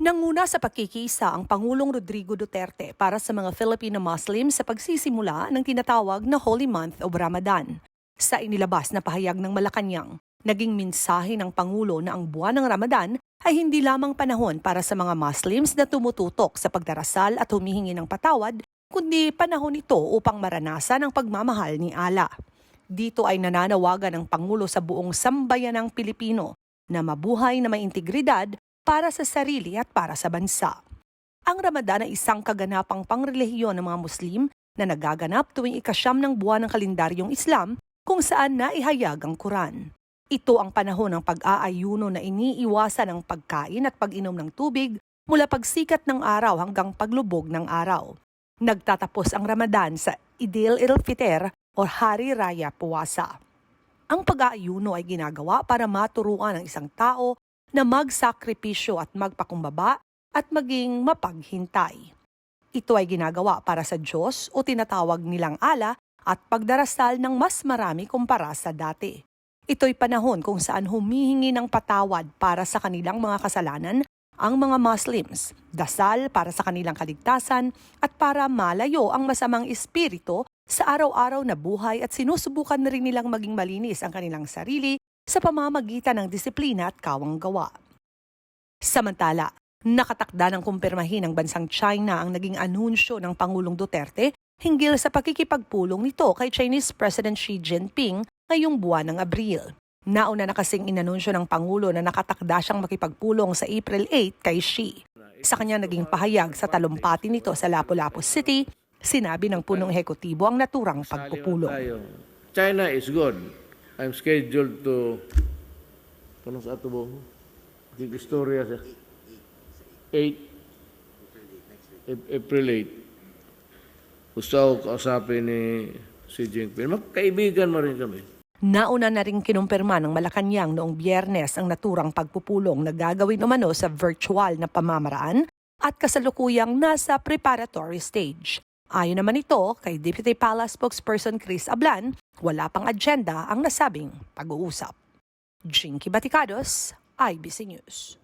Nanguna sa pagkikisa ang Pangulong Rodrigo Duterte para sa mga Filipino Muslim sa pagsisimula ng tinatawag na Holy Month of Ramadan. Sa inilabas na pahayag ng Malacanang, naging mensahe ng Pangulo na ang buwan ng Ramadan ay hindi lamang panahon para sa mga Muslims na tumututok sa pagdarasal at humihingi ng patawad, kundi panahon ito upang maranasan ang pagmamahal ni Allah. Dito ay nananawagan ng Pangulo sa buong sambayanang Pilipino na mabuhay na may integridad para sa sarili at para sa bansa. Ang Ramadan ay isang kaganapang pangrelihiyon ng mga Muslim na nagaganap tuwing ikasyam ng buwan ng kalendaryong Islam kung saan naihayag ang Quran. Ito ang panahon ng pag-aayuno na iniiwasan ang pagkain at pag-inom ng tubig mula pagsikat ng araw hanggang paglubog ng araw. Nagtatapos ang Ramadan sa Eid al-Fitr o Hari Raya Puasa. Ang pag-aayuno ay ginagawa para maturuan ang isang tao na magsakripisyo at magpakumbaba at maging mapaghintay. Ito ay ginagawa para sa Diyos o tinatawag nilang Allah at pagdarasal ng mas marami kumpara sa dati. Ito'y panahon kung saan humihingi ng patawad para sa kanilang mga kasalanan ang mga Muslims, dasal para sa kanilang kaligtasan at para malayo ang masamang espiritu sa araw-araw na buhay at sinusubukan na rin nilang maging malinis ang kanilang sarili sa pamamagitan ng disiplina at kawang-gawa. Samantala, nakatakda ng kumpirmahin ng bansang China ang naging anunsyo ng Pangulong Duterte hinggil sa pakikipagpulong nito kay Chinese President Xi Jinping ngayong buwan ng Abril. Nauna na kasing inanunsyo ng Pangulo na nakatakda siyang makipagpulong sa April 8 kay Xi. Sa kanya naging pahayag sa talumpati nito sa Lapu-Lapu City, sinabi ng punong ehekutibo ang naturang pagpupulong. China is good. I'm scheduled to sa ato mo? Istorya sa April 8. Gusto ako kausapin ni Xi Jinping. Magkaibigan mo rin kami. Nauna na rin kinumpirma ng Malacanang noong Biyernes ang naturang pagpupulong na gagawin umano sa virtual na pamamaraan at kasalukuyang nasa preparatory stage. Ayon naman ito kay Deputy Palace spokesperson Chris Ablan, wala pang agenda ang nasabing pag-uusap. Jinky Baticados, IBC News.